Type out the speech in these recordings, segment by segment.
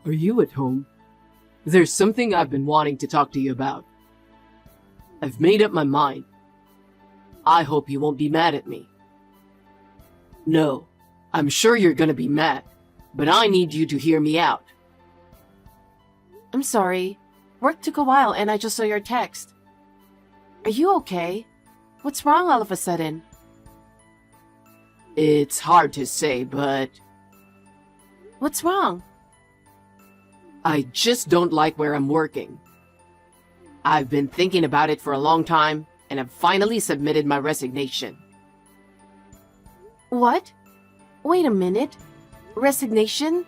Are you at home? There's something I've been wanting to talk to you about. I've made up my mind. I hope you won't be mad at me. No, I'm sure you're gonna be mad, but I need you to hear me out. I'm sorry. Work took a while and I just saw your text. Are you okay? What's wrong all of a sudden? It's hard to say, but What's wrong? I just don't like where I'm working. I've been thinking about it for a long time, and I've finally submitted my resignation. What? Wait a minute. Resignation?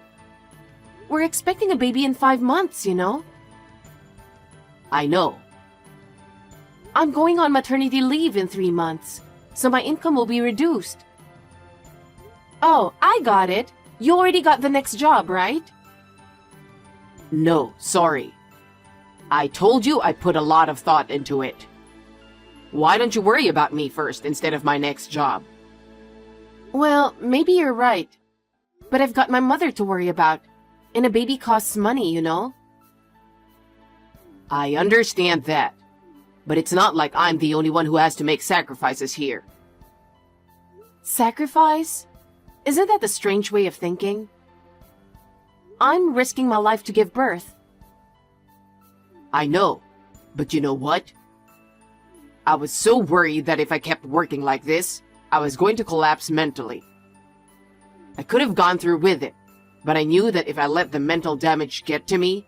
We're expecting a baby in 5 months, you know? I know. I'm going on maternity leave in 3 months, so my income will be reduced. Oh, I got it. You already got the next job, right? No, sorry. I told you I put a lot of thought into it. Why don't you worry about me first instead of my next job? Well, maybe you're right. But I've got my mother to worry about, and a baby costs money, you know? I understand that, but it's not like I'm the only one who has to make sacrifices here. Sacrifice? Isn't that a strange way of thinking? I'm risking my life to give birth. I know, but you know what? I was so worried that if I kept working like this, I was going to collapse mentally. I could have gone through with it, but I knew that if I let the mental damage get to me,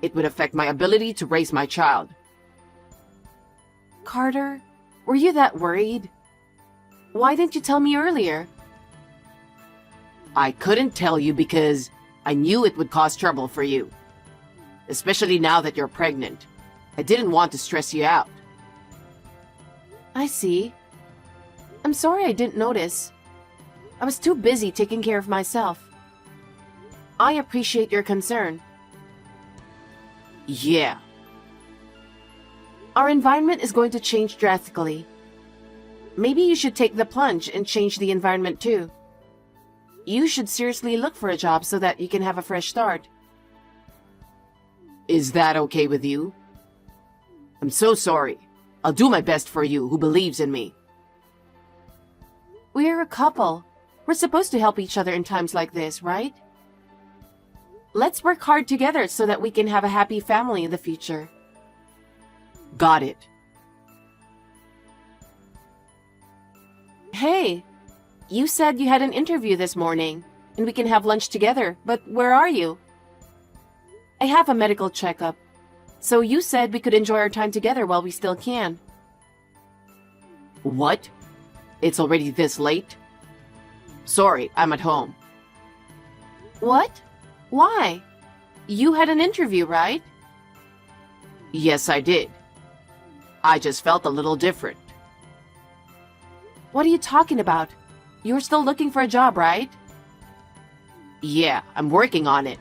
it would affect my ability to raise my child. Carter, were you that worried? Why didn't you tell me earlier? I couldn't tell you because I knew it would cause trouble for you. Especially now that you're pregnant. I didn't want to stress you out. I see. I'm sorry I didn't notice. I was too busy taking care of myself. I appreciate your concern. Yeah. Our environment is going to change drastically. Maybe you should take the plunge and change the environment too. You should seriously look for a job so that you can have a fresh start. Is that okay with you? I'm so sorry. I'll do my best for you who believes in me. We're a couple. We're supposed to help each other in times like this, right? Let's work hard together so that we can have a happy family in the future. Got it. Hey, you said you had an interview this morning, and we can have lunch together, but where are you? I have a medical checkup, so you said we could enjoy our time together while we still can. What? It's already this late? Sorry, I'm at home. What? Why? You had an interview, right? Yes, I did. I just felt a little different. What are you talking about? You're still looking for a job, right? Yeah, I'm working on it.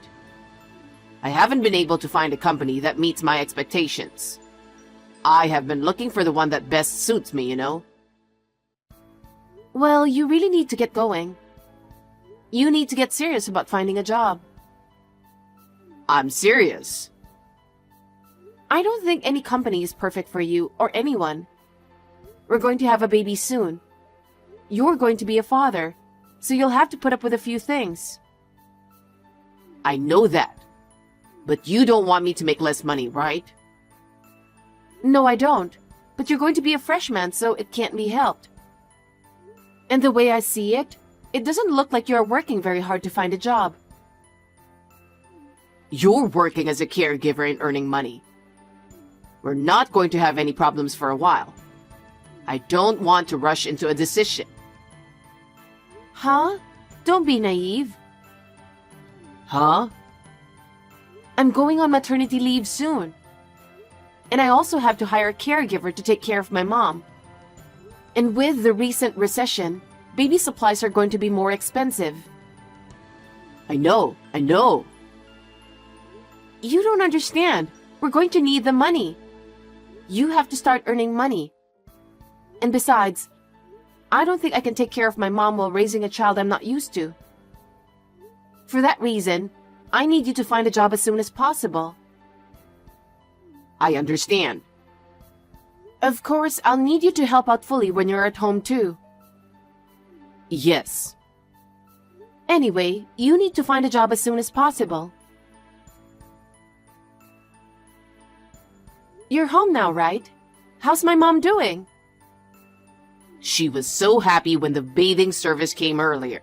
I haven't been able to find a company that meets my expectations. I have been looking for the one that best suits me, you know? Well, you really need to get going. You need to get serious about finding a job. I'm serious. I don't think any company is perfect for you or anyone. We're going to have a baby soon. You're going to be a father, so you'll have to put up with a few things. I know that. But you don't want me to make less money, right? No, I don't. But you're going to be a freshman, so it can't be helped. And the way I see it, it doesn't look like you're working very hard to find a job. You're working as a caregiver and earning money. We're not going to have any problems for a while. I don't want to rush into a decision. Huh? Don't be naive. Huh? I'm going on maternity leave soon. And I also have to hire a caregiver to take care of my mom. And with the recent recession, baby supplies are going to be more expensive. I know. You don't understand. We're going to need the money. You have to start earning money. And besides, I don't think I can take care of my mom while raising a child I'm not used to. For that reason, I need you to find a job as soon as possible. I understand. Of course, I'll need you to help out fully when you're at home too. Yes. Anyway, you need to find a job as soon as possible. You're home now, right? How's my mom doing? She was so happy when the bathing service came earlier.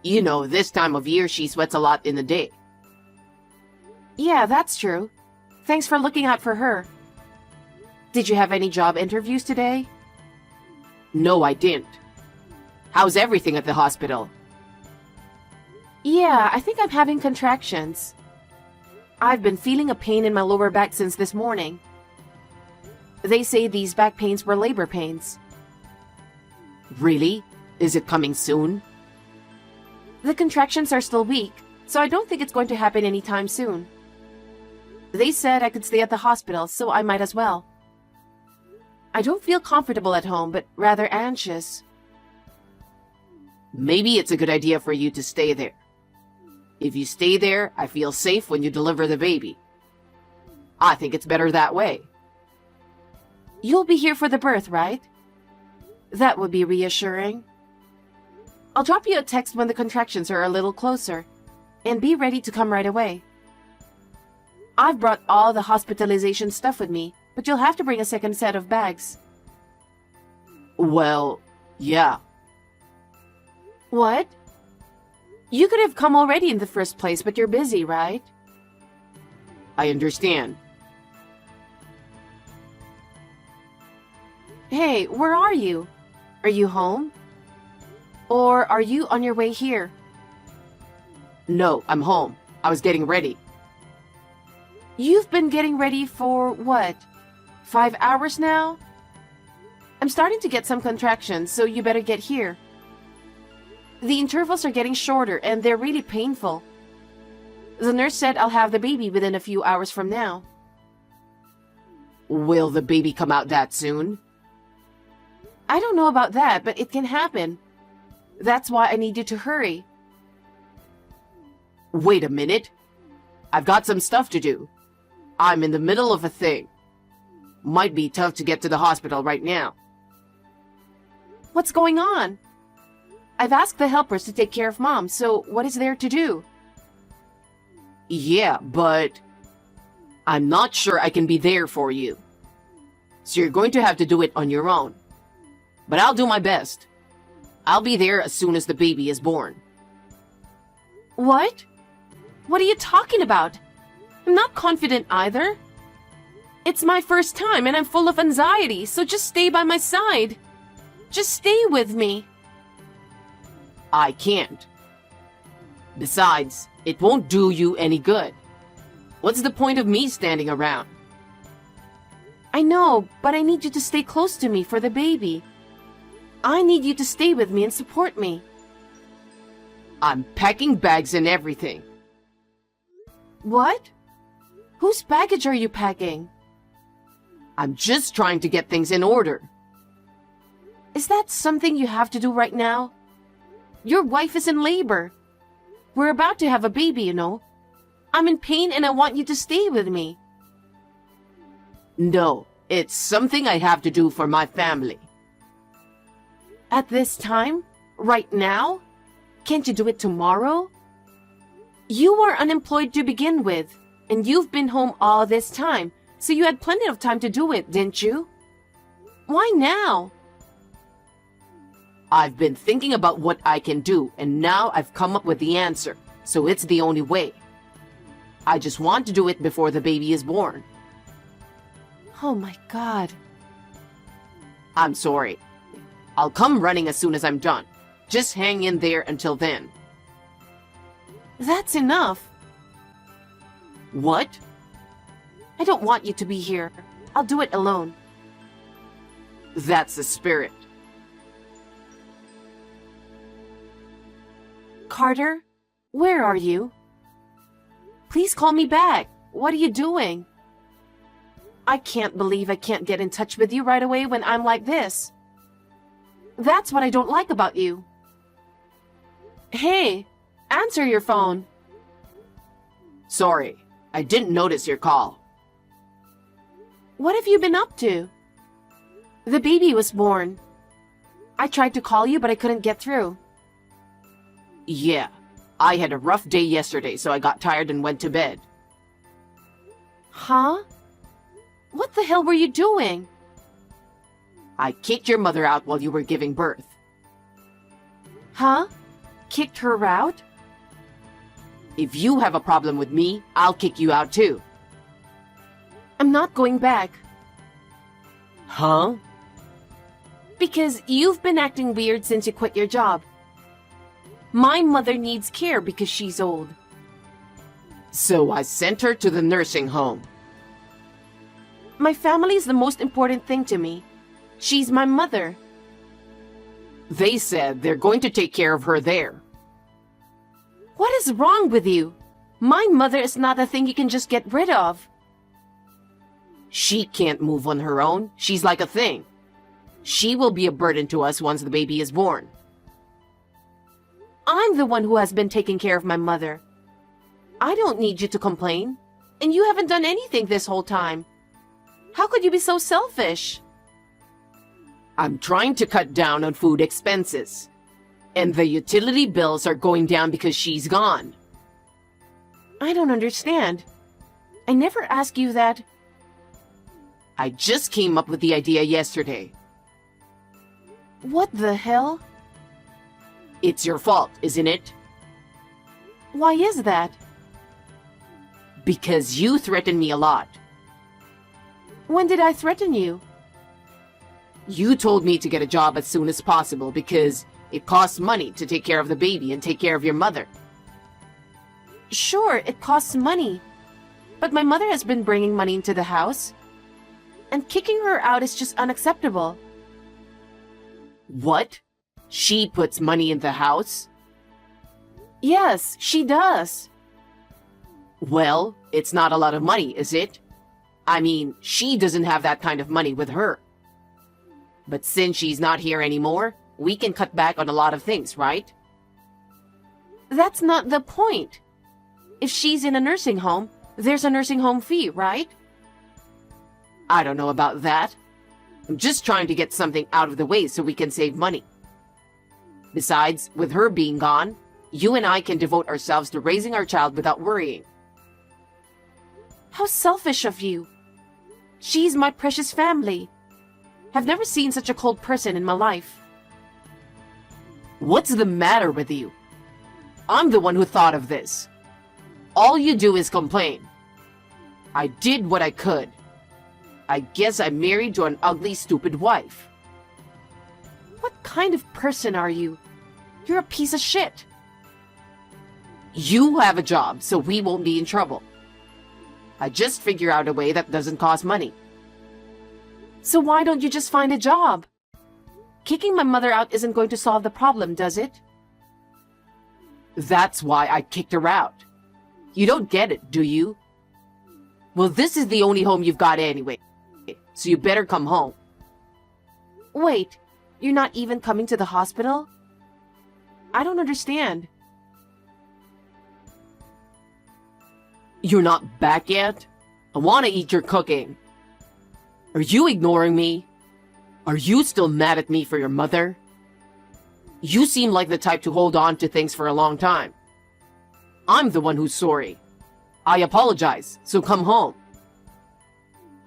You know, this time of year she sweats a lot in the day. Yeah, that's true. Thanks for looking out for her. Did you have any job interviews today? No, I didn't. How's everything at the hospital? Yeah, I think I'm having contractions. I've been feeling a pain in my lower back since this morning. They say these back pains were labor pains. Really? Is it coming soon? The contractions are still weak, so I don't think it's going to happen anytime soon. They said I could stay at the hospital, so I might as well. I don't feel comfortable at home, but rather anxious. Maybe it's a good idea for you to stay there. If you stay there, I feel safe when you deliver the baby. I think it's better that way. You'll be here for the birth, right? That would be reassuring. I'll drop you a text when the contractions are a little closer, and be ready to come right away. I've brought all the hospitalization stuff with me, but you'll have to bring a second set of bags. Well, yeah. What? You could have come already in the first place, but you're busy, right? I understand. Hey, where are you? Are you home? Or are you on your way here? No, I'm home. I was getting ready. You've been getting ready for what? 5 hours now? I'm starting to get some contractions, so you better get here. The intervals are getting shorter and they're really painful. The nurse said I'll have the baby within a few hours from now. Will the baby come out that soon? I don't know about that, but it can happen. That's why I need you to hurry. Wait a minute. I've got some stuff to do. I'm in the middle of a thing. Might be tough to get to the hospital right now. What's going on? I've asked the helpers to take care of Mom, so what is there to do? Yeah, but I'm not sure I can be there for you. So you're going to have to do it on your own. But I'll do my best. I'll be there as soon as the baby is born. What? What are you talking about? I'm not confident either. It's my first time and I'm full of anxiety, so just stay by my side. Just stay with me. I can't. Besides, it won't do you any good. What's the point of me standing around? I know, but I need you to stay close to me for the baby. I need you to stay with me and support me. I'm packing bags and everything. What? Whose baggage are you packing? I'm just trying to get things in order. Is that something you have to do right now? Your wife is in labor. We're about to have a baby, you know. I'm in pain and I want you to stay with me. No, it's something I have to do for my family. At this time? Right now? Can't you do it tomorrow? You are unemployed to begin with, and you've been home all this time, so you had plenty of time to do it, didn't you? Why now? I've been thinking about what I can do, and now I've come up with the answer, so it's the only way. I just want to do it before the baby is born. Oh my God. I'm sorry. I'll come running as soon as I'm done. Just hang in there until then. That's enough. What? I don't want you to be here. I'll do it alone. That's the spirit. Carter, where are you? Please call me back. What are you doing? I can't believe I can't get in touch with you right away when I'm like this. That's what I don't like about you. Hey, answer your phone. Sorry, I didn't notice your call. What have you been up to? The baby was born. I tried to call you, but I couldn't get through. Yeah, I had a rough day yesterday, so I got tired and went to bed. Huh? What the hell were you doing? I kicked your mother out while you were giving birth. Huh? Kicked her out? If you have a problem with me, I'll kick you out too. I'm not going back. Huh? Because you've been acting weird since you quit your job. My mother needs care because she's old. So I sent her to the nursing home. My family is the most important thing to me. She's my mother. They said they're going to take care of her there. What is wrong with you? My mother is not a thing you can just get rid of. She can't move on her own. She's like a thing. She will be a burden to us once the baby is born. I'm the one who has been taking care of my mother. I don't need you to complain. And you haven't done anything this whole time. How could you be so selfish? I'm trying to cut down on food expenses. And the utility bills are going down because she's gone. I don't understand. I never asked you that. I just came up with the idea yesterday. What the hell? It's your fault, isn't it? Why is that? Because you threaten me a lot. When did I threaten you? You told me to get a job as soon as possible because it costs money to take care of the baby and take care of your mother. Sure, it costs money. But my mother has been bringing money into the house. And kicking her out is just unacceptable. What? She puts money in the house? Yes, she does. Well, it's not a lot of money, is it? I mean, she doesn't have that kind of money with her. But since she's not here anymore, we can cut back on a lot of things, right? That's not the point. If she's in a nursing home, there's a nursing home fee, right? I don't know about that. I'm just trying to get something out of the way so we can save money. Besides, with her being gone, you and I can devote ourselves to raising our child without worrying. How selfish of you. She's my precious family. I've never seen such a cold person in my life. What's the matter with you? I'm the one who thought of this. All you do is complain. I did what I could. I guess I'm married to an ugly, stupid wife. What kind of person are you? You're a piece of shit. You have a job, so we won't be in trouble. I just figure out a way that doesn't cost money. So why don't you just find a job? Kicking my mother out isn't going to solve the problem, does it? That's why I kicked her out. You don't get it, do you? Well, this is the only home you've got anyway, so you better come home. Wait, you're not even coming to the hospital? I don't understand. You're not back yet? I want to eat your cooking. Are you ignoring me? Are you still mad at me for your mother? You seem like the type to hold on to things for a long time. I'm the one who's sorry. I apologize, so come home.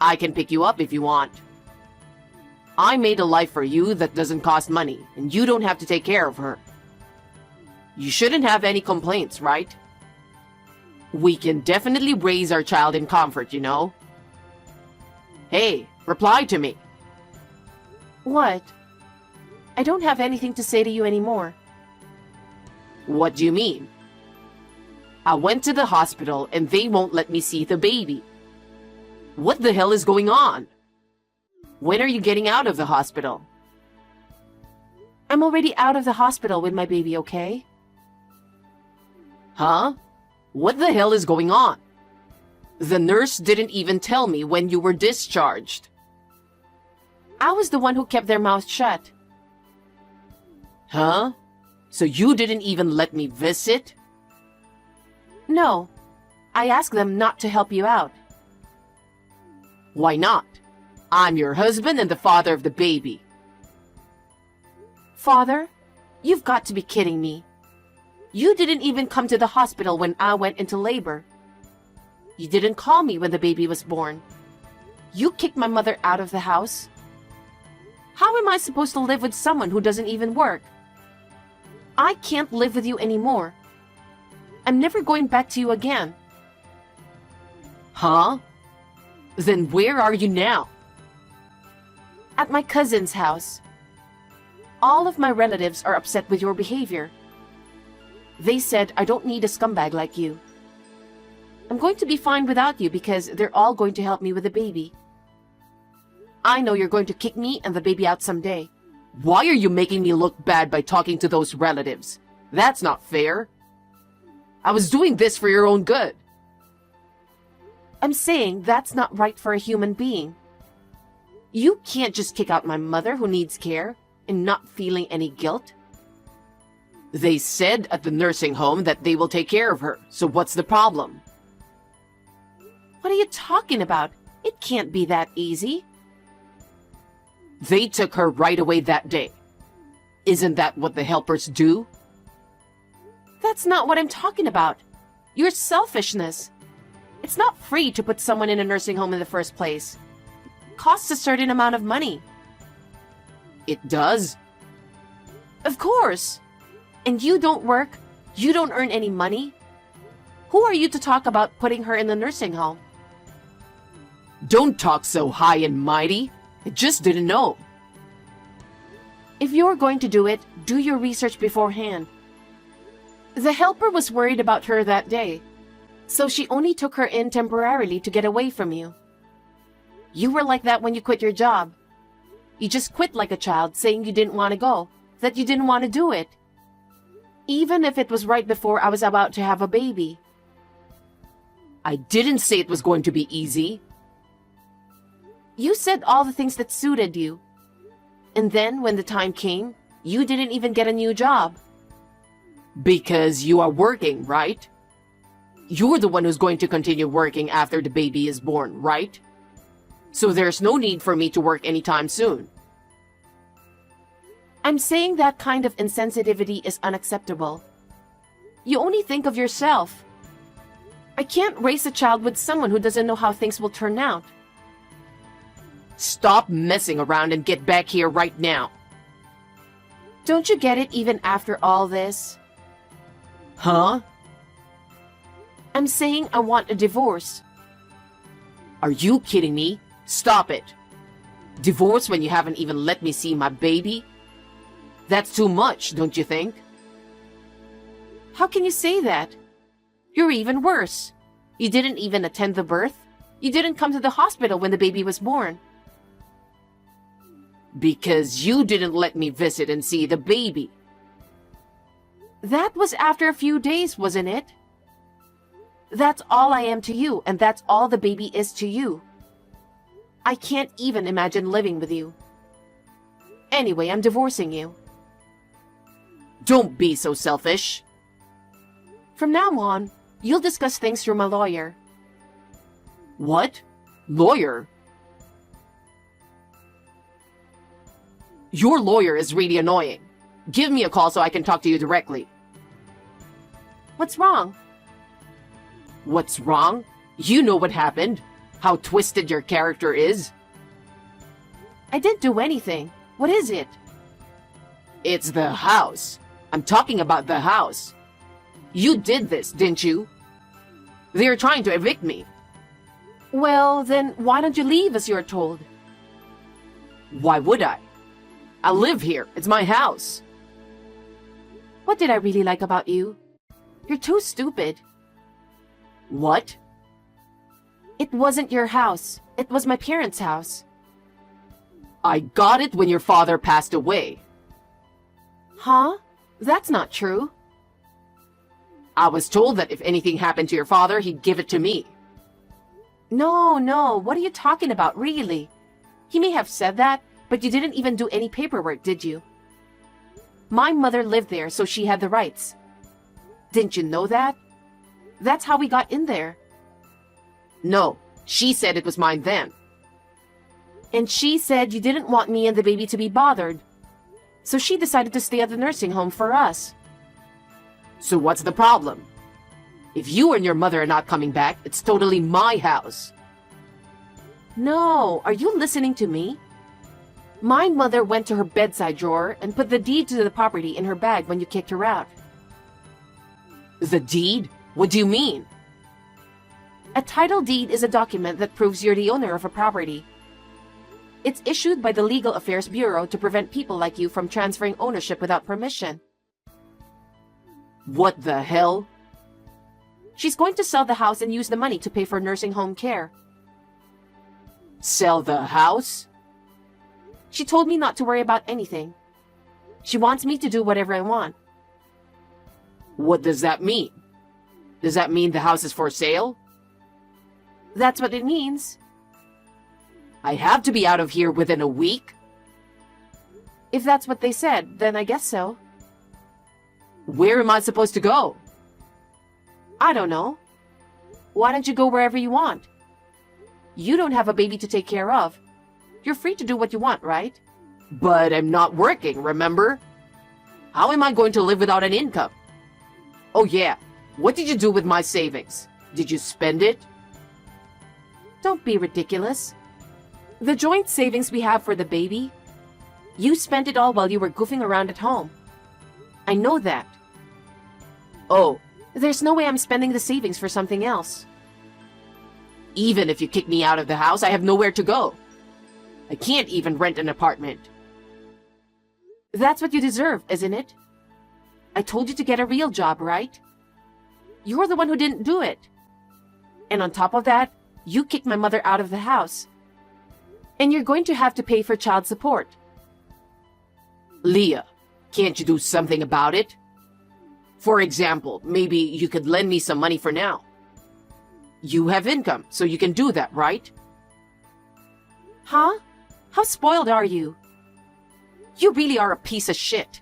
I can pick you up if you want. I made a life for you that doesn't cost money, and you don't have to take care of her. You shouldn't have any complaints, right? We can definitely raise our child in comfort, you know? Hey, reply to me. What? I don't have anything to say to you anymore. What do you mean? I went to the hospital and they won't let me see the baby. What the hell is going on? When are you getting out of the hospital? I'm already out of the hospital with my baby, okay? Huh? What the hell is going on? The nurse didn't even tell me when you were discharged. I was the one who kept their mouths shut. Huh? So you didn't even let me visit? No, I asked them not to help you out. Why not? I'm your husband and the father of the baby. Father, you've got to be kidding me. You didn't even come to the hospital when I went into labor. You didn't call me when the baby was born. You kicked my mother out of the house. How am I supposed to live with someone who doesn't even work? I can't live with you anymore. I'm never going back to you again. Huh? Then where are you now? At my cousin's house. All of my relatives are upset with your behavior. They said I don't need a scumbag like you. I'm going to be fine without you because they're all going to help me with the baby. I know you're going to kick me and the baby out someday. Why are you making me look bad by talking to those relatives? That's not fair. I was doing this for your own good. I'm saying that's not right for a human being. You can't just kick out my mother who needs care and not feeling any guilt. They said at the nursing home that they will take care of her, so what's the problem? What are you talking about? It can't be that easy. They took her right away that day. Isn't that what the helpers do? That's not what I'm talking about. Your selfishness. It's not free to put someone in a nursing home in the first place. It costs a certain amount of money. It does? Of course. And you don't work. You don't earn any money. Who are you to talk about putting her in the nursing home? Don't talk so high and mighty. I just didn't know. If you're going to do it, do your research beforehand. The helper was worried about her that day, so she only took her in temporarily to get away from you. You were like that when you quit your job. You just quit like a child, saying you didn't want to go, that you didn't want to do it. Even if it was right before I was about to have a baby. I didn't say it was going to be easy. You said all the things that suited you. And then, when the time came, you didn't even get a new job. Because you are working, right? You're the one who's going to continue working after the baby is born, right? So there's no need for me to work anytime soon. I'm saying that kind of insensitivity is unacceptable. You only think of yourself. I can't raise a child with someone who doesn't know how things will turn out. Stop messing around and get back here right now. Don't you get it even after all this? Huh? I'm saying I want a divorce. Are you kidding me? Stop it. Divorce when you haven't even let me see my baby? That's too much, don't you think? How can you say that? You're even worse. You didn't even attend the birth. You didn't come to the hospital when the baby was born. Because you didn't let me visit and see the baby. That was after a few days, wasn't it? That's all I am to you, and that's all the baby is to you. I can't even imagine living with you. Anyway, I'm divorcing you. Don't be so selfish. From now on, you'll discuss things through my lawyer. What? Lawyer? Your lawyer is really annoying. Give me a call so I can talk to you directly. What's wrong? What's wrong? You know what happened. How twisted your character is. I didn't do anything. What is it? It's the house. I'm talking about the house. You did this, didn't you? They're trying to evict me. Well, then why don't you leave as you're told? Why would I? I live here. It's my house. What did I really like about you? You're too stupid. What? It wasn't your house. It was my parents' house. I got it when your father passed away. Huh? That's not true. I was told that if anything happened to your father, he'd give it to me. No, what are you talking about, really? He may have said that, but you didn't even do any paperwork, did you? My mother lived there, so she had the rights. Didn't you know that? That's how we got in there. No, she said it was mine then. And she said you didn't want me and the baby to be bothered. So she decided to stay at the nursing home for us. So what's the problem? If you and your mother are not coming back, it's totally my house. No, are you listening to me? My mother went to her bedside drawer and put the deed to the property in her bag when you kicked her out. The deed? What do you mean? A title deed is a document that proves you're the owner of a property. It's issued by the Legal Affairs Bureau to prevent people like you from transferring ownership without permission. What the hell? She's going to sell the house and use the money to pay for nursing home care. Sell the house? She told me not to worry about anything. She wants me to do whatever I want. What does that mean? Does that mean the house is for sale? That's what it means. I have to be out of here within a week? If that's what they said, then I guess so. Where am I supposed to go? I don't know. Why don't you go wherever you want? You don't have a baby to take care of. You're free to do what you want, right? But I'm not working, remember? How am I going to live without an income? Oh yeah, what did you do with my savings? Did you spend it? Don't be ridiculous. The joint savings we have for the baby, you spent it all while you were goofing around at home. I know that. Oh, There's no way I'm spending the savings for something else. even if you kick me out of the house, I have nowhere to go. I can't even rent an apartment. That's what you deserve, isn't it? I told you to get a real job, right? You're the one who didn't do it. And on top of that, you kicked my mother out of the house. And you're going to have to pay for child support. Leah, can't you do something about it? For example, maybe you could lend me some money for now. You have income, so you can do that, right? Huh? How spoiled are you? You really are a piece of shit.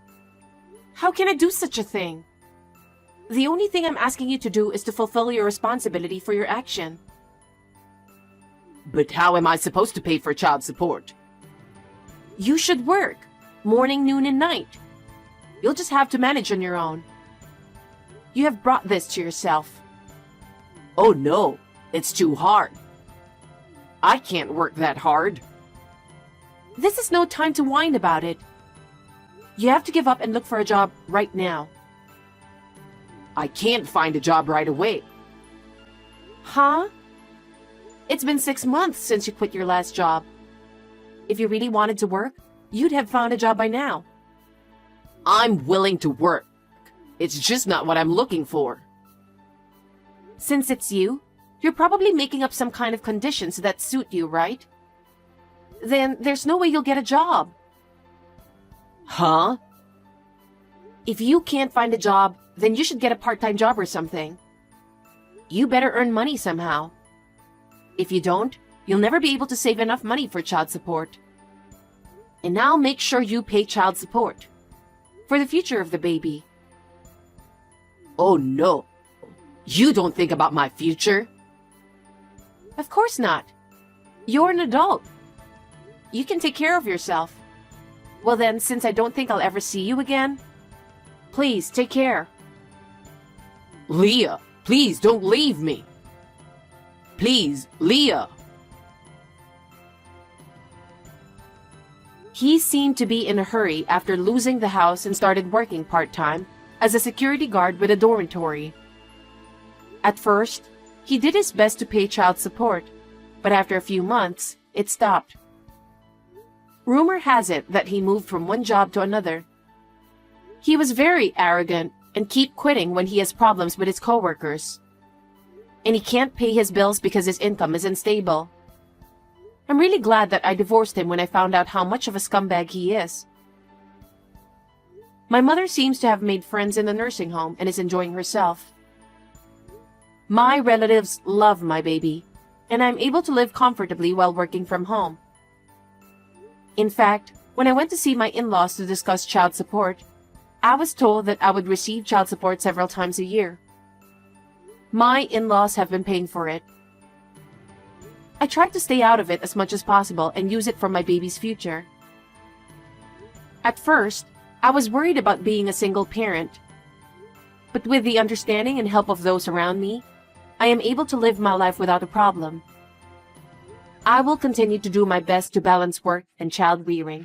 How can I do such a thing? The only thing I'm asking you to do is to fulfill your responsibility for your action. But how am I supposed to pay for child support? You should work. Morning, noon, and night. You'll just have to manage on your own. You have brought this to yourself. Oh no, it's too hard. I can't work that hard. This is no time to whine about it. You have to give up and look for a job right now. I can't find a job right away. Huh? It's been 6 months since you quit your last job. If you really wanted to work, you'd have found a job by now. I'm willing to work. It's just not what I'm looking for. Since it's you, you're probably making up some kind of conditions that suit you, right? Then there's no way you'll get a job. Huh? If you can't find a job, then you should get a part-time job or something. You better earn money somehow. If you don't, you'll never be able to save enough money for child support. And now make sure you pay child support. For the future of the baby. Oh no. You don't think about my future? Of course not. You're an adult. You can take care of yourself. Well then, since I don't think I'll ever see you again, please take care. Leah, please don't leave me. Please, Leah. He seemed to be in a hurry after losing the house and started working part-time as a security guard with a dormitory. At first, he did his best to pay child support, but after a few months, it stopped. Rumor has it that he moved from one job to another. He was very arrogant and keep quitting when he has problems with his coworkers. And he can't pay his bills because his income is unstable. I'm really glad that I divorced him when I found out how much of a scumbag he is. My mother seems to have made friends in the nursing home and is enjoying herself. My relatives love my baby, and I'm able to live comfortably while working from home. In fact, when I went to see my in-laws to discuss child support, I was told that I would receive child support several times a year. My in-laws have been paying for it. I tried to stay out of it as much as possible and use it for my baby's future. At first, I was worried about being a single parent. But with the understanding and help of those around me, I am able to live my life without a problem. I will continue to do my best to balance work and child rearing.